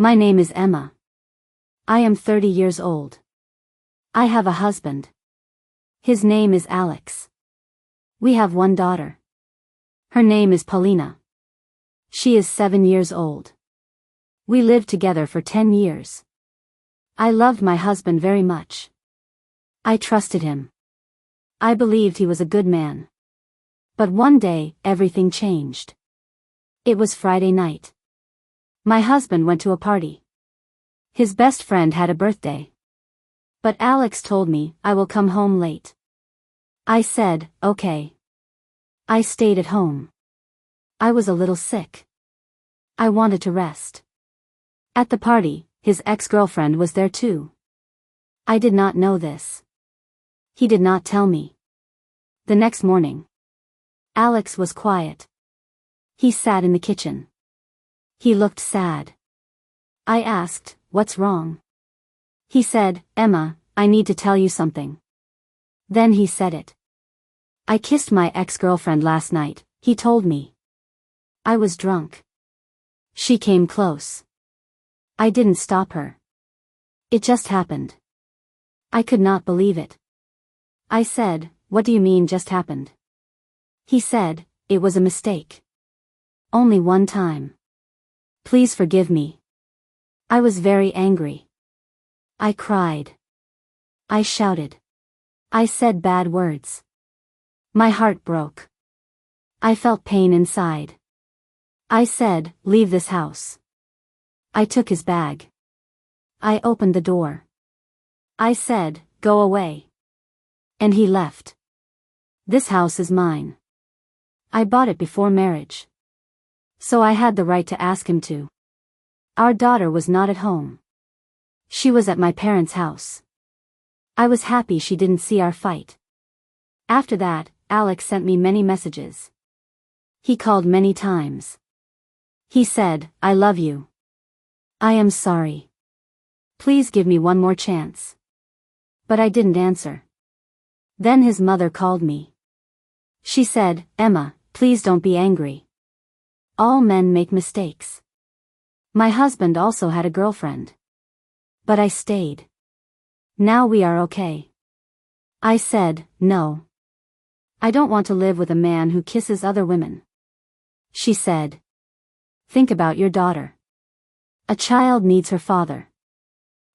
My name is Emma. I am 30 years old. I have a husband. His name is Alex. We have one daughter. Her name is Paulina. She is 7 years old. We lived together for 10 years. I loved my husband very much. I trusted him. I believed he was a good man. But one day, everything changed. It was Friday night. My husband went to a party. His best friend had a birthday. But Alex told me, I will come home late. I said, okay. I stayed at home. I was a little sick. I wanted to rest. At the party, his ex-girlfriend was there too. I did not know this. He did not tell me. The next morning, Alex was quiet. He sat in the kitchen. He looked sad. I asked, what's wrong? He said, Emma, I need to tell you something. Then he said it. I kissed my ex-girlfriend last night, he told me. I was drunk. She came close. I didn't stop her. It just happened. I could not believe it. I said, what do you mean just happened? He said, it was a mistake. Only one time. Please forgive me. I was very angry. I cried. I shouted. I said bad words. My heart broke. I felt pain inside. I said, leave this house. I took his bag. I opened the door. I said, go away. And he left. This house is mine. I bought it before marriage. So I had the right to ask him to. Our daughter was not at home. She was at my parents' house. I was happy she didn't see our fight. After that, Alex sent me many messages. He called many times. He said, I love you. I am sorry. Please give me one more chance. But I didn't answer. Then his mother called me. She said, Emma, please don't be angry. All men make mistakes. My husband also had a girlfriend. But I stayed. Now we are okay. I said, no. I don't want to live with a man who kisses other women. She said, think about your daughter. A child needs her father.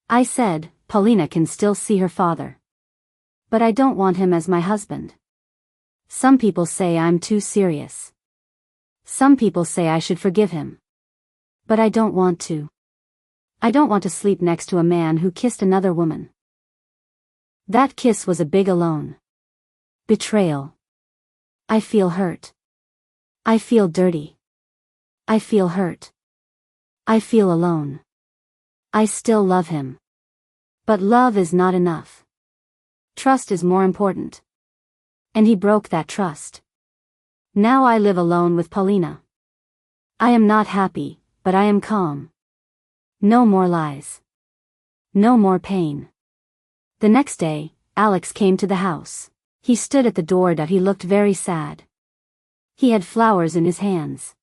I said, Paulina can still see her father. But I don't want him as my husband. Some people say I'm too serious. Some people say I should forgive him. But I don't want to. I don't want to sleep next to a man who kissed another woman. That kiss was a big alone. Betrayal. I feel hurt. I feel dirty. I feel hurt. I feel alone. I still love him. But love is not enough. Trust is more important. And he broke that trust. Now I live alone with Paulina. I am not happy, but I am calm. No more lies. No more pain. The next day, Alex came to the house. He stood at the door and he looked very sad. He had flowers in his hands.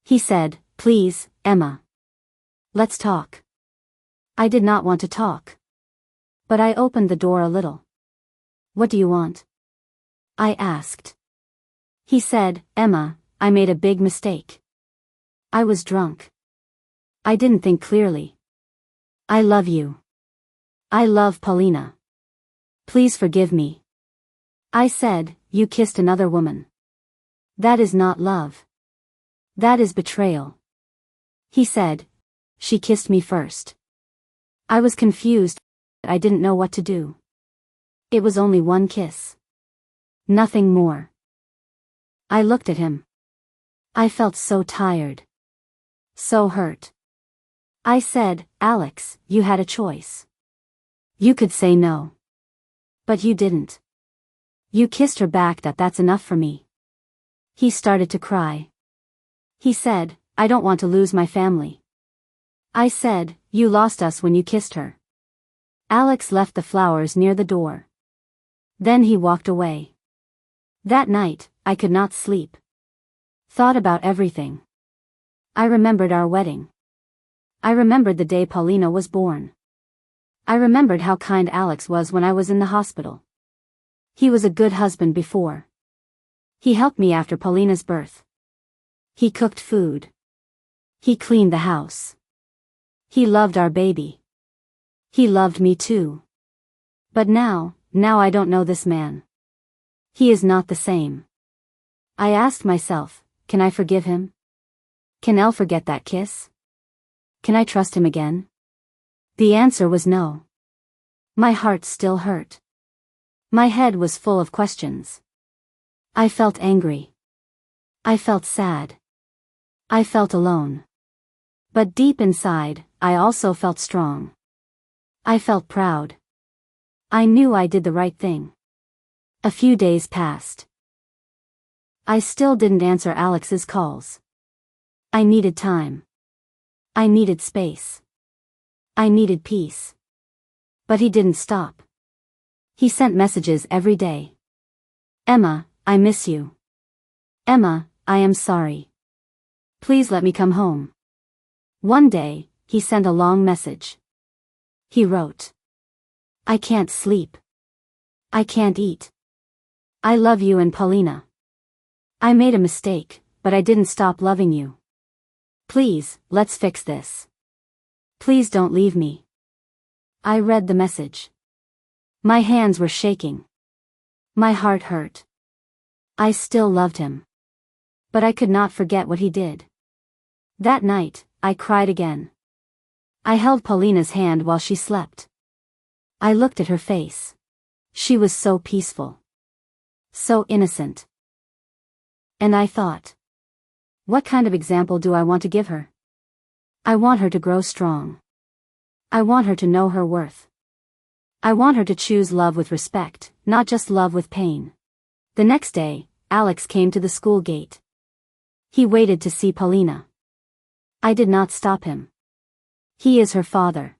He said, please, Emma. Let's talk. I did not want to talk. But I opened the door a little. What do you want? I asked. He said, Emma, I made a big mistake. I was drunk. I didn't think clearly. I love you. I love Paulina. Please forgive me. I said, you kissed another woman. That is not love. That is betrayal. He said, she kissed me first. I was confused. I didn't know what to do. It was only one kiss. Nothing more. I looked at him. I felt so tired. So hurt. I said, Alex, you had a choice. You could say no. But you didn't. You kissed her back. That's enough for me. He started to cry. He said, I don't want to lose my family. I said, you lost us when you kissed her. Alex left the flowers near the door. Then he walked away. That night, I could not sleep. Thought about everything. I remembered our wedding. I remembered the day Paulina was born. I remembered how kind Alex was when I was in the hospital. He was a good husband before. He helped me after Paulina's birth. He cooked food. He cleaned the house. He loved our baby. He loved me too. But now I don't know this man. He is not the same. I asked myself, can I forgive him? Can Elle forget that kiss? Can I trust him again? The answer was no. My heart still hurt. My head was full of questions. I felt angry. I felt sad. I felt alone. But deep inside, I also felt strong. I felt proud. I knew I did the right thing. A few days passed. I still didn't answer Alex's calls. I needed time. I needed space. I needed peace. But he didn't stop. He sent messages every day. Emma, I miss you. Emma, I am sorry. Please let me come home. One day, he sent a long message. He wrote, I can't sleep. I can't eat. I love you and Paulina. I made a mistake, but I didn't stop loving you. Please, let's fix this. Please don't leave me. I read the message. My hands were shaking. My heart hurt. I still loved him. But I could not forget what he did. That night, I cried again. I held Paulina's hand while she slept. I looked at her face. She was so peaceful. So innocent. And I thought, what kind of example do I want to give her? I want her to grow strong. I want her to know her worth. I want her to choose love with respect, not just love with pain. The next day, Alex came to the school gate. He waited to see Paulina. I did not stop him. He is her father.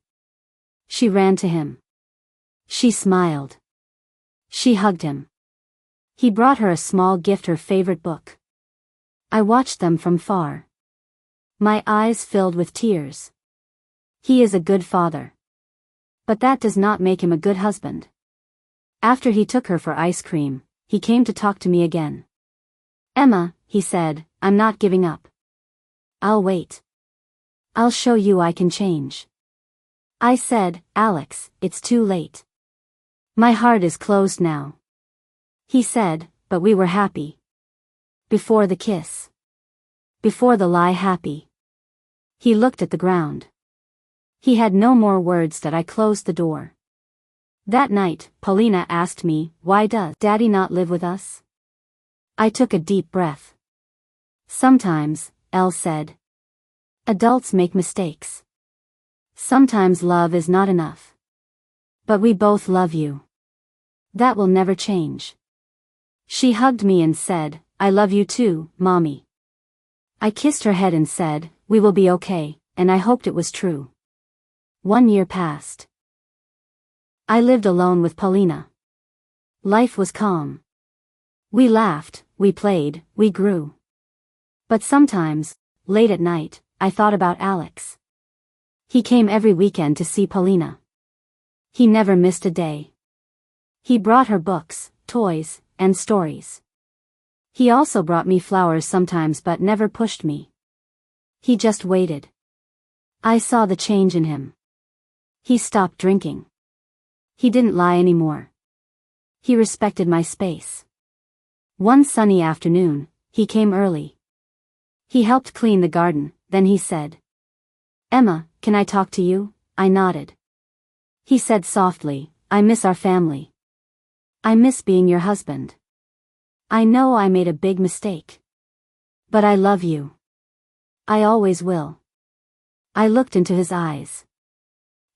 She ran to him. She smiled. She hugged him. He brought her a small gift, her favorite book. I watched them from far. My eyes filled with tears. He is a good father. But that does not make him a good husband. After he took her for ice cream, he came to talk to me again. Emma, he said, I'm not giving up. I'll wait. I'll show you I can change. I said, Alex, it's too late. My heart is closed now. He said, but we were happy. Before the kiss. Before the lie, happy. He looked at the ground. He had no more words that I closed the door. That night, Paulina asked me, why does Daddy not live with us? I took a deep breath. Sometimes, Elle said. Adults make mistakes. Sometimes love is not enough. But we both love you. That will never change. She hugged me and said, I love you too, Mommy. I kissed her head and said, we will be okay, and I hoped it was true. 1 year passed. I lived alone with Paulina. Life was calm. We laughed, we played, we grew. But sometimes, late at night, I thought about Alex. He came every weekend to see Paulina. He never missed a day. He brought her books, toys, and stories. He also brought me flowers sometimes but never pushed me. He just waited. I saw the change in him. He stopped drinking. He didn't lie anymore. He respected my space. One sunny afternoon, he came early. He helped clean the garden, then he said, Emma, can I talk to you? I nodded. He said softly, I miss our family. I miss being your husband. I know I made a big mistake. But I love you. I always will. I looked into his eyes.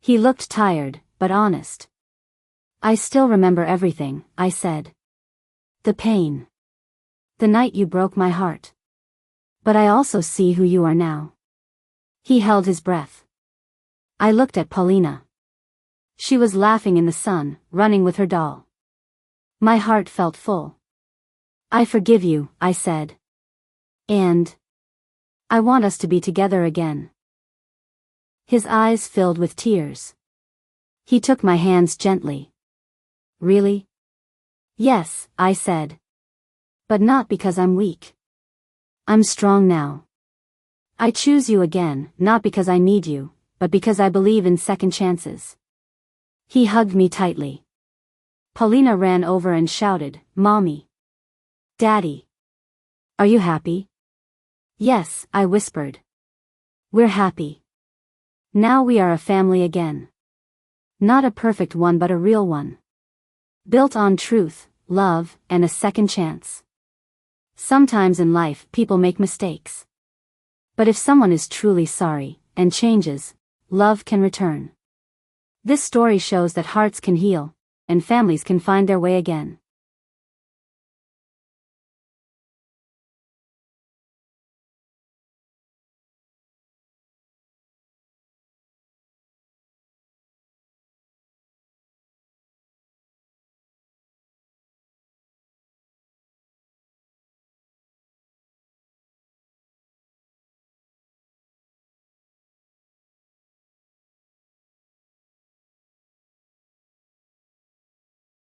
He looked tired, but honest. I still remember everything, I said. The pain. The night you broke my heart. But I also see who you are now. He held his breath. I looked at Paulina. She was laughing in the sun, running with her doll. My heart felt full. I forgive you, I said. And I want us to be together again. His eyes filled with tears. He took my hands gently. Really? Yes, I said. But not because I'm weak. I'm strong now. I choose you again, not because I need you, but because I believe in second chances. He hugged me tightly. Paulina ran over and shouted, Mommy. Daddy. Are you happy? Yes, I whispered. We're happy. Now we are a family again. Not a perfect one but a real one. Built on truth, love, and a second chance. Sometimes in life people make mistakes. But if someone is truly sorry, and changes, love can return. This story shows that hearts can heal, and families can find their way again.